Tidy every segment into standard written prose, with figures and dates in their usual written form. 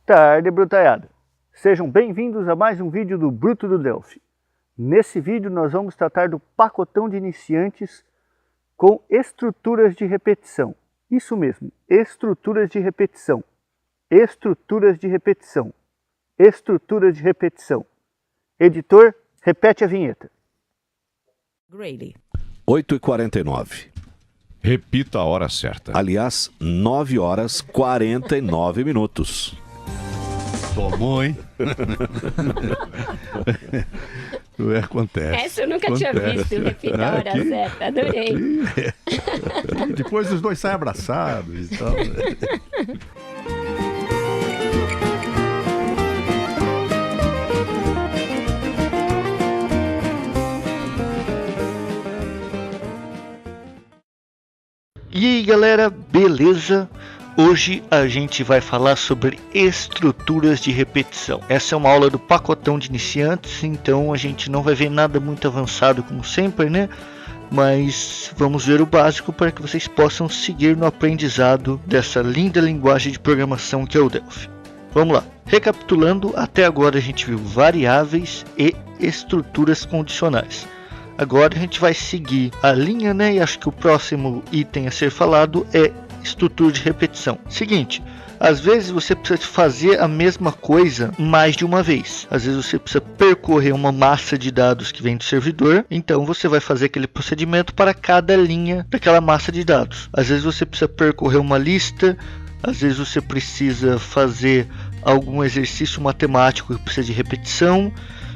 tarde, brutaiada! Sejam bem-vindos a mais um vídeo do Bruto do Delphi. Nesse vídeo nós vamos tratar do pacotão de iniciantes com estruturas de repetição. Isso mesmo, estruturas de repetição. Estruturas de repetição. Estruturas de repetição. Editor, repete a vinheta. Grady. 8h49. Repita a hora certa. Aliás, 9h49. Tomou, hein? Acontece. Essa eu nunca tinha visto. Repita a hora certa. Adorei. Depois os dois saem abraçados e tal. E aí galera, beleza? Hoje a gente vai falar sobre estruturas de repetição. Essa é uma aula do pacotão de iniciantes, então a gente não vai ver nada muito avançado como sempre, né? Mas vamos ver o básico para que vocês possam seguir no aprendizado dessa linda linguagem de programação que é o Delphi. Vamos lá, recapitulando, até agora a gente viu variáveis e estruturas condicionais. Agora a gente vai seguir a linha, né? E acho que o próximo item a ser falado é estrutura de repetição. Seguinte, às vezes você precisa fazer a mesma coisa mais de uma vez. Às vezes você precisa percorrer uma massa de dados que vem do servidor. Então você vai fazer aquele procedimento para cada linha daquela massa de dados. Às vezes você precisa percorrer uma lista. Às vezes você precisa fazer algum exercício matemático que precisa de repetição.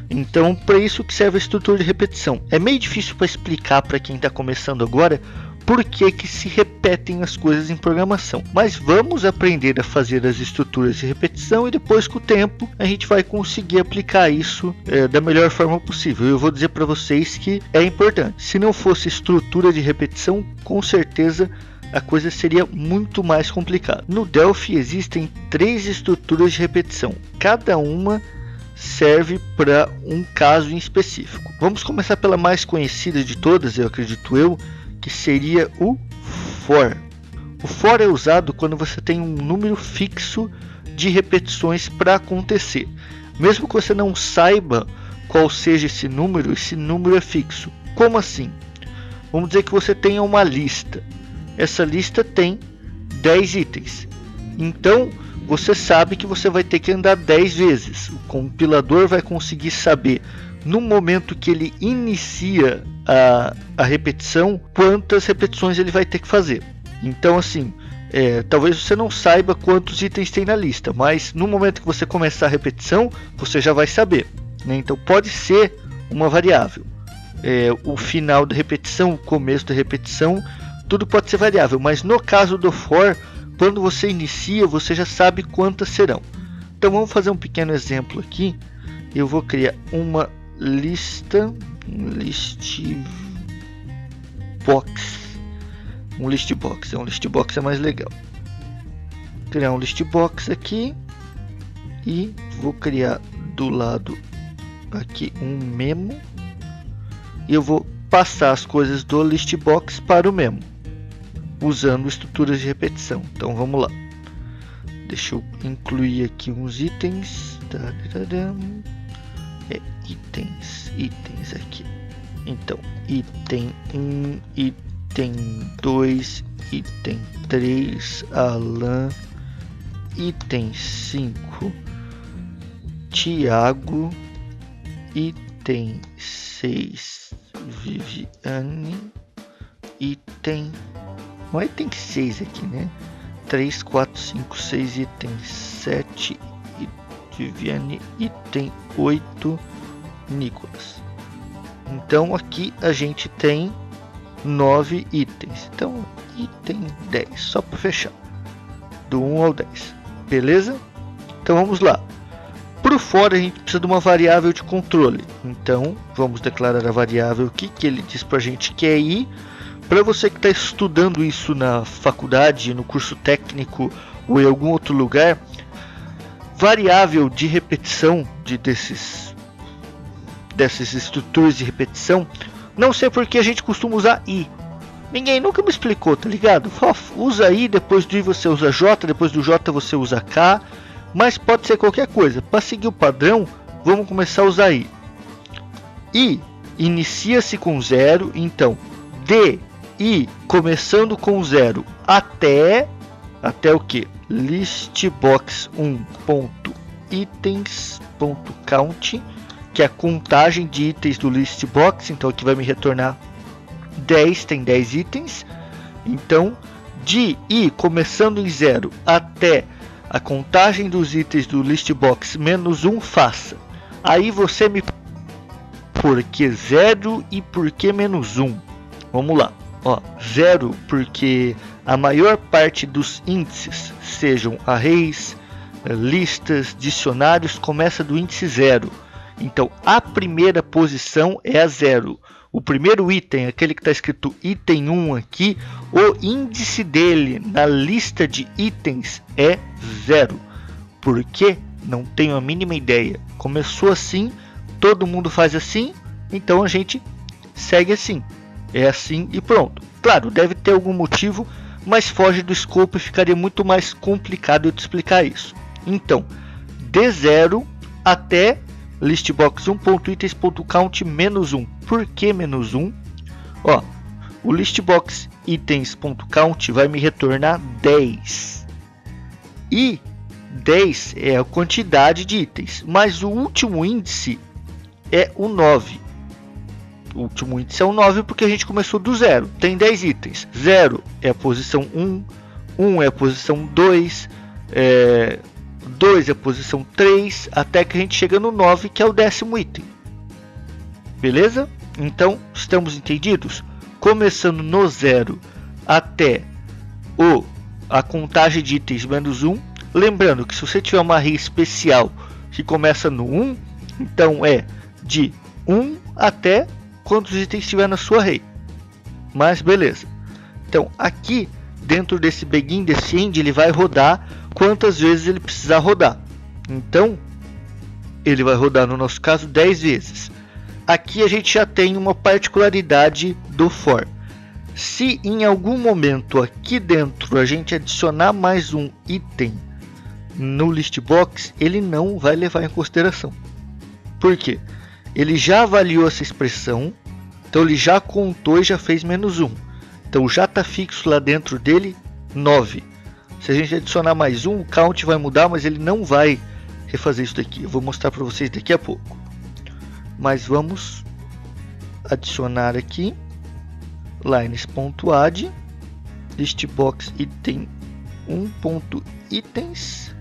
Então, para isso que serve a estrutura de repetição. É meio difícil para explicar para quem está começando agora por que se repetem as coisas em programação. Mas vamos aprender a fazer as estruturas de repetição e depois, com o tempo, a gente vai conseguir aplicar isso da melhor forma possível. Eu vou dizer para vocês que é importante. Se não fosse estrutura de repetição, com certeza a coisa seria muito mais complicada. No Delphi existem 3 estruturas de repetição. Cada uma serve para um caso em específico. Vamos começar pela mais conhecida de todas, eu acredito que seria o for. O for é usado quando você tem um número fixo de repetições para acontecer. Mesmo que você não saiba qual seja esse número é fixo. Como assim? Vamos dizer que você tenha uma lista. Essa lista tem 10 itens. Então, você sabe que você vai ter que andar 10 vezes. O compilador vai conseguir saber, no momento que ele inicia a repetição, quantas repetições ele vai ter que fazer. Então, assim, talvez você não saiba quantos itens tem na lista, mas no momento que você começar a repetição, você já vai saber, né? Então, pode ser uma variável. O final da repetição, o começo da repetição, tudo pode ser variável. Mas no caso do for, quando você inicia, você já sabe quantas serão. Então vamos fazer um pequeno exemplo aqui. Eu vou criar uma lista, um listbox é mais legal. Criar um listbox aqui e vou criar do lado aqui um memo e eu vou passar as coisas do listbox para o memo, usando estruturas de repetição. Então vamos lá. Deixa eu incluir aqui uns itens. Itens aqui. Então, item 1, item 2, item 3, Alan, item 5, Tiago, item 6, Viviane, item... Não é item 6 aqui, né? 3, 4, 5, 6, item 7, Viviane, item 8, Nicolas. Então aqui a gente tem 9 itens. Então, item 10, só para fechar. Do 1 ao 10. Beleza? Então vamos lá. Por fora a gente precisa de uma variável de controle. Então, vamos declarar a variável que ele diz para a gente que é i. Para você que está estudando isso na faculdade, no curso técnico ou em algum outro lugar, variável de repetição dessas estruturas de repetição, não sei porque a gente costuma usar i. Ninguém nunca me explicou, tá ligado? Usa i, depois do i você usa j, depois do j você usa k. mas pode ser qualquer coisa. Para seguir o padrão, vamos começar a usar i. I inicia-se com 0, então de i começando com 0 até o que? listbox1.itens.count, que é a contagem de itens do listbox. Então aqui vai me retornar 10, tem 10 itens. Então de i começando em 0 até a contagem dos itens do listbox menos 1, faça. Aí você me... Por que 0 e por que menos 1? Vamos lá. 0 porque a maior parte dos índices, sejam arrays, listas, dicionários, começa do índice 0. Então a primeira posição é a 0. O primeiro item, aquele que está escrito item 1 aqui, o índice dele na lista de itens é 0. Por quê? Não tenho a mínima ideia. Começou assim, todo mundo faz assim, então a gente segue assim. É assim e pronto. Claro, deve ter algum motivo, mas foge do escopo e ficaria muito mais complicado eu te explicar isso. Então, de 0 até listbox1.itens.count menos 1. Por que menos 1? O listbox.itens.count vai me retornar 10. E 10 é a quantidade de itens, mas o último índice é o 9. O último índice é o 9 porque a gente começou do 0. Tem 10 itens. 0 é a posição 1, 1 é a posição 2, 2 é a posição 3, até que a gente chega no 9, que é o 10º item. Beleza? Então, estamos entendidos? Começando no 0 até a contagem de itens menos 1. Lembrando que se você tiver uma array especial que começa no 1, então é de 1 até quantos itens tiver na sua array. Mas beleza. Então aqui dentro desse begin, desse end, ele vai rodar quantas vezes ele precisar rodar. Então ele vai rodar, no nosso caso, 10 vezes. Aqui a gente já tem uma particularidade do for. Se em algum momento aqui dentro a gente adicionar mais um item no listbox, ele não vai levar em consideração. Por quê? Ele já avaliou essa expressão, então ele já contou e já fez menos 1. Então já está fixo lá dentro dele 9. Se a gente adicionar mais um, o count vai mudar, mas ele não vai refazer isso daqui. Eu vou mostrar para vocês daqui a pouco. Mas vamos adicionar aqui lines.add listbox item 1.itens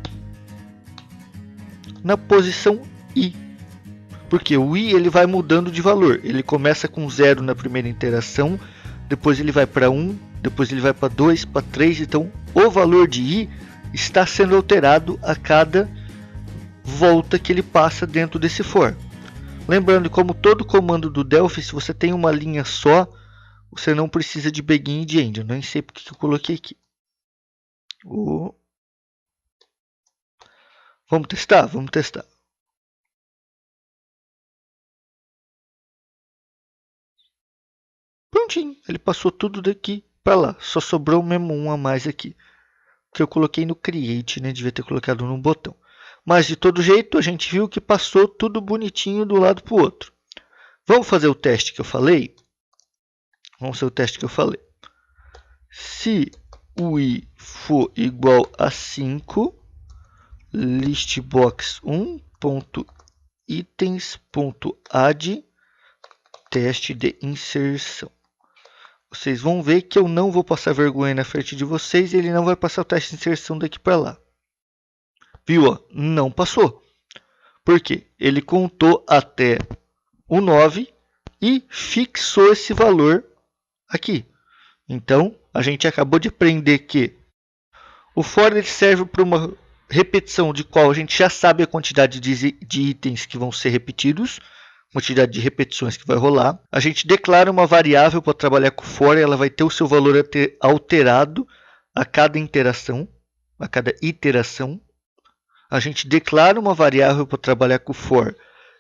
na posição i. Porque o i ele vai mudando de valor. Ele começa com 0 na primeira interação, depois ele vai para 1, depois ele vai para 2, para 3. Então o valor de i está sendo alterado a cada volta que ele passa dentro desse for. Lembrando, como todo comando do Delphi, se você tem uma linha só, você não precisa de begin e de end. Eu nem sei porque que eu coloquei aqui. Vamos testar? Vamos testar. Prontinho, ele passou tudo daqui para lá. Só sobrou mesmo um a mais aqui, que eu coloquei no create, né? Devia ter colocado no botão. Mas de todo jeito a gente viu que passou tudo bonitinho do lado para o outro. Vamos fazer o teste que eu falei? Vamos fazer o teste que eu falei. Se o i for igual a 5, listbox1.itens.add teste de inserção. Vocês vão ver que eu não vou passar vergonha na frente de vocês e ele não vai passar o teste de inserção daqui para lá. Viu? Ó, não passou. Por quê? Ele contou até o 9 e fixou esse valor aqui. Então, a gente acabou de aprender que o for ele serve para uma repetição de qual a gente já sabe a quantidade de itens que vão ser repetidos, quantidade de repetições que vai rolar. A gente declara uma variável para trabalhar com o for, ela vai ter o seu valor alterado a cada interação, a cada iteração. A gente declara uma variável para trabalhar com o for,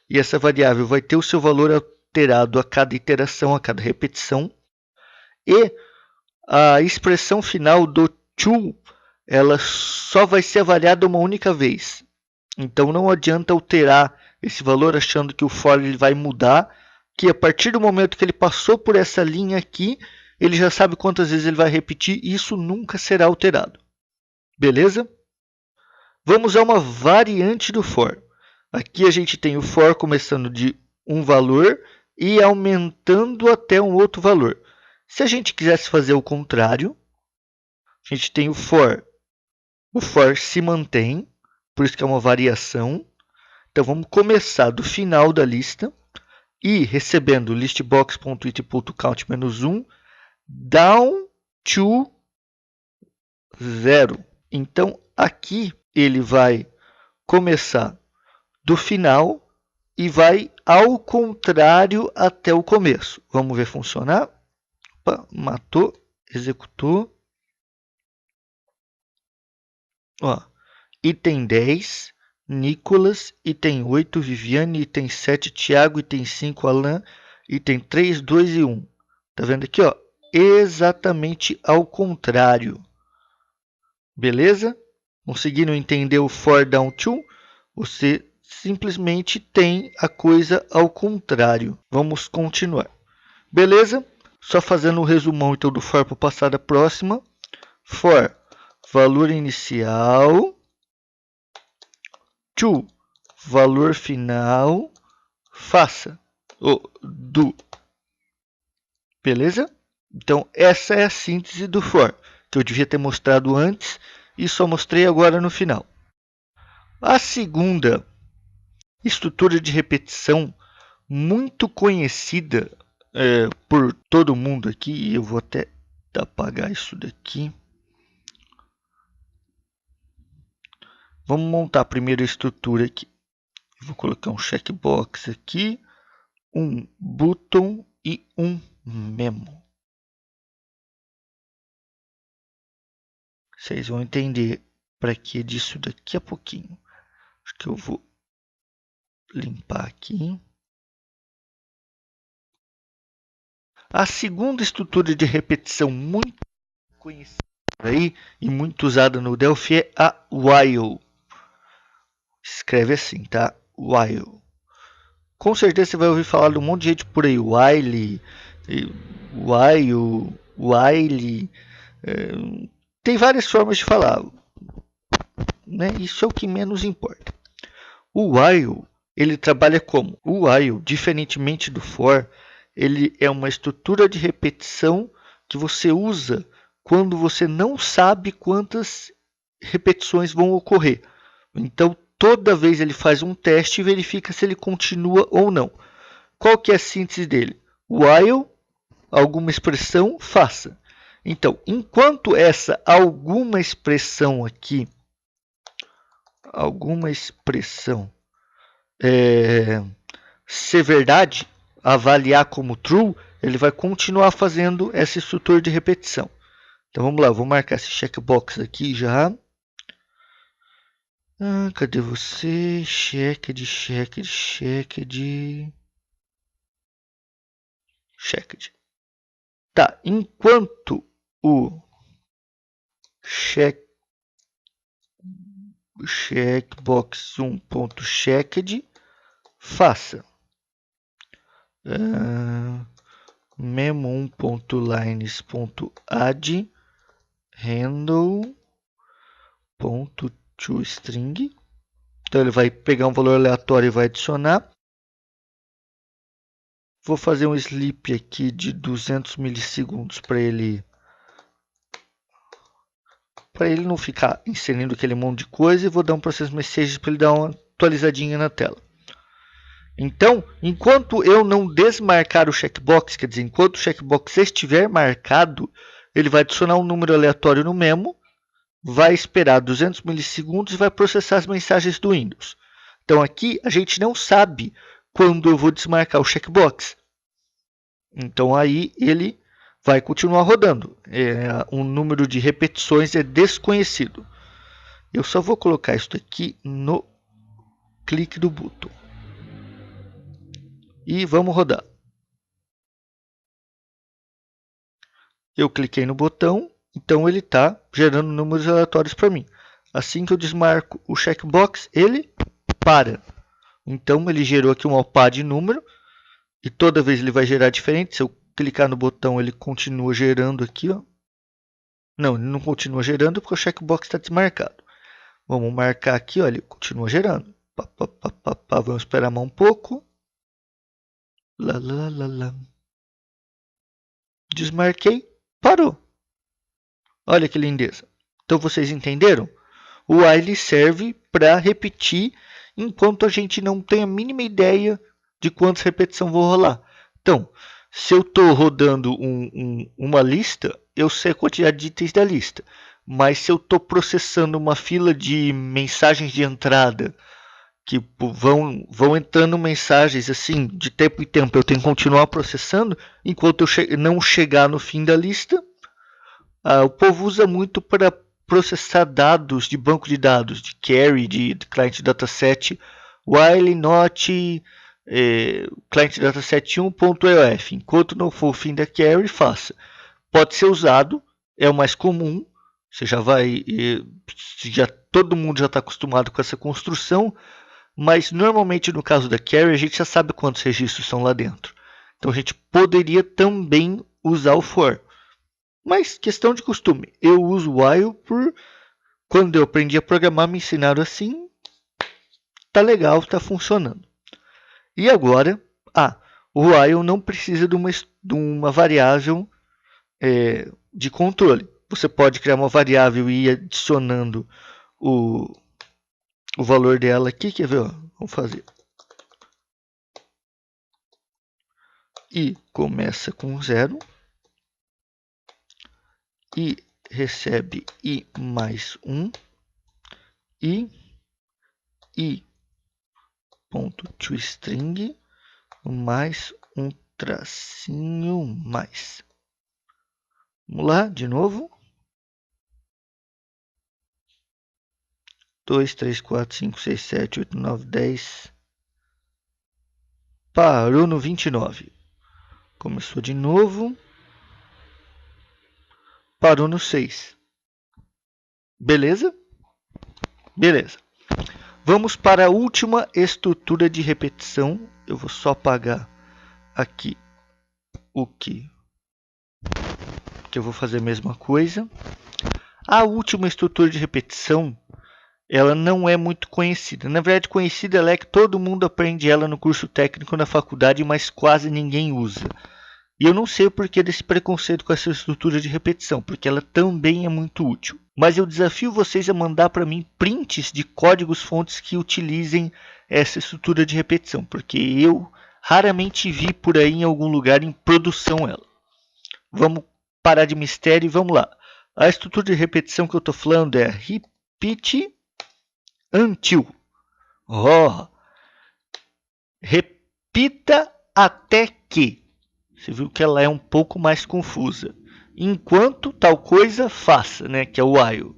e essa variável vai ter o seu valor alterado a cada iteração, a cada repetição. E a expressão final do to, ela só vai ser avaliada uma única vez. Então não adianta alterar esse valor achando que o for ele vai mudar, que a partir do momento que ele passou por essa linha aqui, ele já sabe quantas vezes ele vai repetir e isso nunca será alterado. Beleza? Vamos a uma variante do for. Aqui a gente tem o for começando de um valor e aumentando até um outro valor. Se a gente quisesse fazer o contrário, a gente tem o for se mantém, por isso que é uma variação. Então vamos começar do final da lista e recebendo listbox.it.count-1 down to 0. Então aqui ele vai começar do final e vai ao contrário até o começo. Vamos ver funcionar. Opa, matou, executou. Ó, item 10, Nicolas, item 8, Viviane, item 7, Thiago, item 5, Alan, item 3, 2 e 1. Tá vendo aqui, ó? Exatamente ao contrário. Beleza? Conseguiram entender o for down to? Você simplesmente tem a coisa ao contrário. Vamos continuar. Beleza? Só fazendo um resumão então do for para passar da próxima. For valor inicial to valor final, faça o do. Beleza? Então essa é a síntese do for, que eu devia ter mostrado antes e só mostrei agora no final. A segunda estrutura de repetição muito conhecida por todo mundo aqui, eu vou até apagar isso daqui. Vamos montar primeiro a estrutura aqui. Eu vou colocar um checkbox aqui, um button e um memo. Vocês vão entender para que disso daqui a pouquinho. Acho que eu vou limpar aqui. A segunda estrutura de repetição muito conhecida aí e muito usada no Delphi é a while. Escreve assim, tá? While. Com certeza você vai ouvir falar de um monte de gente por aí. While, tem várias formas de falar, né? Isso é o que menos importa. O while, ele trabalha como? O while, diferentemente do for, ele é uma estrutura de repetição que você usa quando você não sabe quantas repetições vão ocorrer. Então, toda vez ele faz um teste e verifica se ele continua ou não. Qual que é a síntese dele? While, alguma expressão, faça. Então, enquanto essa alguma expressão aqui, ser verdade, avaliar como true, ele vai continuar fazendo essa estrutura de repetição. Então vamos lá, eu vou marcar esse checkbox aqui já. Cadê você? Checked. Tá, enquanto o checkbox 1.checked faça memo 1.lines.add handle.toString. Então ele vai pegar um valor aleatório e vai adicionar. Vou fazer um sleep aqui de 200 milissegundos para ele não ficar inserindo aquele monte de coisa, e vou dar um process message para ele dar uma atualizadinha na tela. Então, enquanto eu não desmarcar o checkbox, quer dizer, enquanto o checkbox estiver marcado, ele vai adicionar um número aleatório no memo, vai esperar 200 milissegundos e vai processar as mensagens do Windows. Então aqui a gente não sabe quando eu vou desmarcar o checkbox. Então aí ele vai continuar rodando. Um número de repetições é desconhecido. Eu só vou colocar isso aqui no clique do botão. E vamos rodar. Eu cliquei no botão, então ele está gerando números aleatórios para mim. Assim que eu desmarco o checkbox, ele para. Então ele gerou aqui um ALPA de número e toda vez ele vai gerar diferente. Se eu clicar no botão, ele continua gerando aqui, ó. Não, ele não continua gerando porque o checkbox está desmarcado. Vamos marcar aqui, ó, ele continua gerando. Vamos esperar mais um pouco. Lá. Desmarquei, parou. Olha que lindeza. Então vocês entenderam? O while serve para repetir enquanto a gente não tem a mínima ideia de quantas repetições vou rolar. Então, se eu estou rodando uma lista, eu sei a quantidade de itens da lista. Mas se eu estou processando uma fila de mensagens de entrada, que vão entrando mensagens assim de tempo em tempo, eu tenho que continuar processando enquanto eu não chegar no fim da lista. O povo usa muito para processar dados de banco de dados, de query, de client dataset, while not client dataset 1.eof. Enquanto não for o fim da query, faça. Pode ser usado, é o mais comum. Você já vai, todo mundo já está acostumado com essa construção, mas normalmente no caso da query a gente já sabe quantos registros estão lá dentro. Então a gente poderia também usar o for. Mas questão de costume, eu uso o while por quando eu aprendi a programar me ensinaram assim, tá legal, tá funcionando. E agora, o while não precisa de uma variável de controle. Você pode criar uma variável e ir adicionando o valor dela aqui, quer ver? Ó, vamos fazer. E começa com 0. E recebe i mais 1. I ponto toString mais um tracinho mais. Vamos lá, de novo. 2, 3, 4, 5, 6, 7, 8, 9, 10. Parou no 29. Começou de novo. Parou no 6. Beleza? Beleza. Vamos para a última estrutura de repetição. Eu vou só apagar aqui o que eu vou fazer a mesma coisa. A última estrutura de repetição, ela não é muito conhecida. Na verdade, conhecida ela é que todo mundo aprende ela no curso técnico na faculdade, mas quase ninguém usa. E eu não sei o porquê desse preconceito com essa estrutura de repetição, porque ela também é muito útil. Mas eu desafio vocês a mandar para mim prints de códigos fontes que utilizem essa estrutura de repetição, porque eu raramente vi por aí em algum lugar em produção ela. Vamos parar de mistério e vamos lá. A estrutura de repetição que eu estou falando é repeat until. Repita até que. Você viu que ela é um pouco mais confusa. Enquanto tal coisa, faça, né? Que é o while.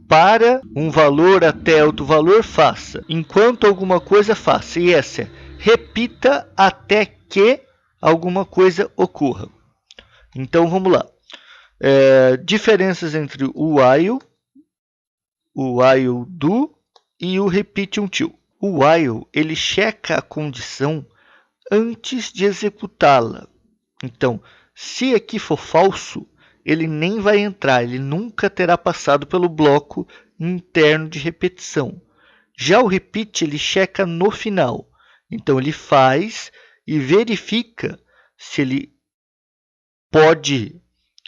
Para um valor até outro valor, faça. Enquanto alguma coisa, faça. E essa é repita até que alguma coisa ocorra. Então, vamos lá. Diferenças entre o while do e o repeat until. O while, ele checa a condição antes de executá-la. Então, se aqui for falso, ele nem vai entrar, ele nunca terá passado pelo bloco interno de repetição. Já o repeat, ele checa no final. Então, ele faz e verifica se ele pode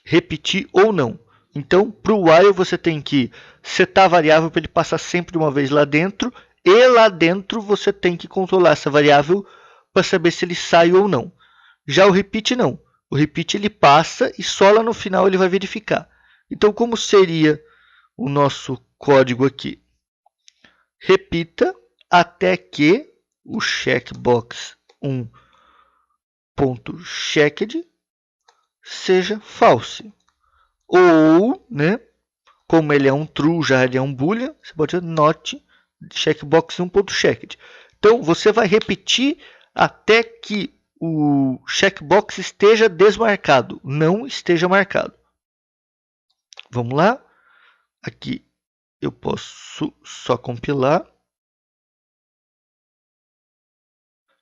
repetir ou não. Então, para o while, você tem que setar a variável para ele passar sempre uma vez lá dentro. E lá dentro, você tem que controlar essa variável para saber se ele sai ou não. Já o repeat não. O repeat ele passa e só lá no final ele vai verificar. Então, como seria o nosso código aqui? Repita até que o checkbox 1.checked seja false. Ou, né, como ele é um true, já ele é um boolean, você pode dizer not checkbox 1.checked. Então, você vai repetir até que o checkbox esteja desmarcado, não esteja marcado. Vamos lá. Aqui eu posso só compilar.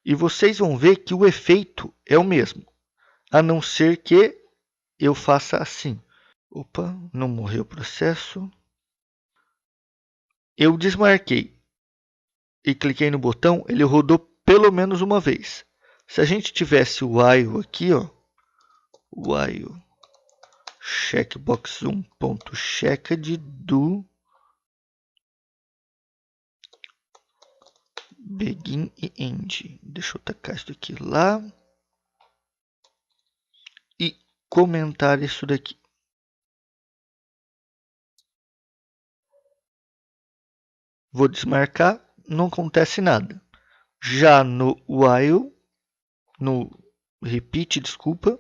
E vocês vão ver que o efeito é o mesmo. A não ser que eu faça assim. Opa, não morreu o processo. Eu desmarquei e cliquei no botão, ele rodou pelo menos uma vez. Se a gente tivesse o while aqui, ó, while checkbox 1.checked do begin e end. Deixa eu tacar isso daqui lá e comentar isso daqui. Vou desmarcar, não acontece nada. Já no while, no repeat, desculpa,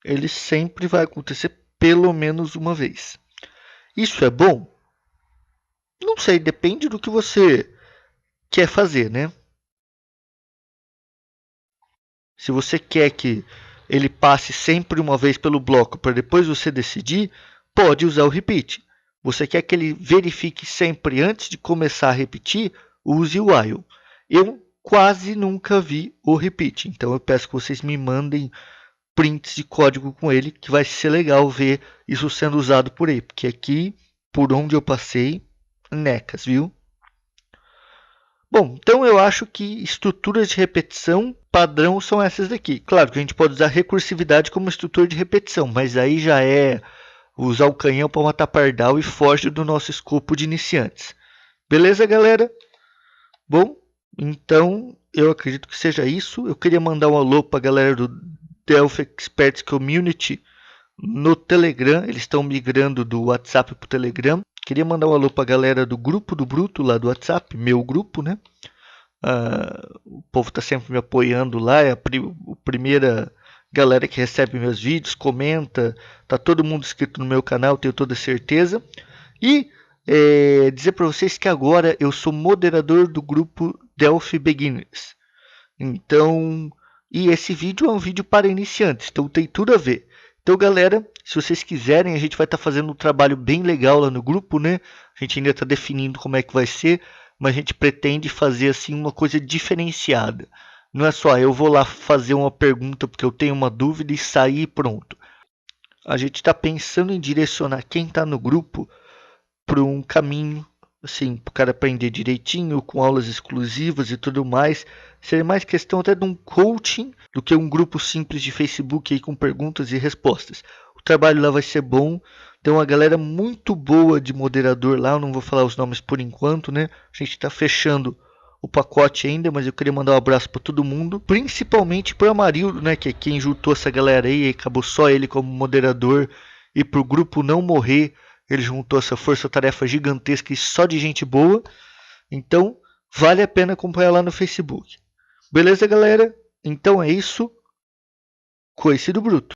ele sempre vai acontecer pelo menos uma vez. Isso é bom? Não sei, depende do que você quer fazer, né? Se você quer que ele passe sempre uma vez pelo bloco para depois você decidir, pode usar o repeat. Você quer que ele verifique sempre antes de começar a repetir, use o while. Eu quase nunca vi o repeat, então eu peço que vocês me mandem prints de código com ele, que vai ser legal ver isso sendo usado por aí, porque aqui, por onde eu passei, necas, viu? Bom, então eu acho que estruturas de repetição padrão são essas daqui. Claro que a gente pode usar recursividade como estrutura de repetição, mas aí já é usar o canhão para matar pardal e foge do nosso escopo de iniciantes. Beleza, galera? Bom, então eu acredito que seja isso. Eu queria mandar um alô para a galera do Delphi Experts Community no Telegram. Eles estão migrando do WhatsApp para o Telegram. Queria mandar um alô para a galera do grupo do Bruto lá do WhatsApp, meu grupo, né? O povo está sempre me apoiando lá, é a primeira galera que recebe meus vídeos, comenta, tá todo mundo inscrito no meu canal, tenho toda certeza. E dizer para vocês que agora eu sou moderador do grupo Delphi Beginners. Então, e esse vídeo é um vídeo para iniciantes, então tem tudo a ver. Então, galera, se vocês quiserem, a gente vai estar fazendo um trabalho bem legal lá no grupo, né? A gente ainda está definindo como é que vai ser, mas a gente pretende fazer assim uma coisa diferenciada. Não é só eu vou lá fazer uma pergunta porque eu tenho uma dúvida e sair e pronto. A gente está pensando em direcionar quem está no grupo para um caminho, assim, para o cara aprender direitinho, com aulas exclusivas e tudo mais. Seria mais questão até de um coaching do que um grupo simples de Facebook aí com perguntas e respostas. O trabalho lá vai ser bom. Tem uma galera muito boa de moderador lá. Eu não vou falar os nomes por enquanto, né? A gente está fechando o pacote ainda, mas eu queria mandar um abraço para todo mundo. Principalmente para o Amarildo, né? Que é quem juntou essa galera aí. E acabou só ele como moderador. E para o grupo não morrer, ele juntou essa força-tarefa gigantesca e só de gente boa. Então, vale a pena acompanhar lá no Facebook. Beleza, galera? Então é isso. Coice do Bruto.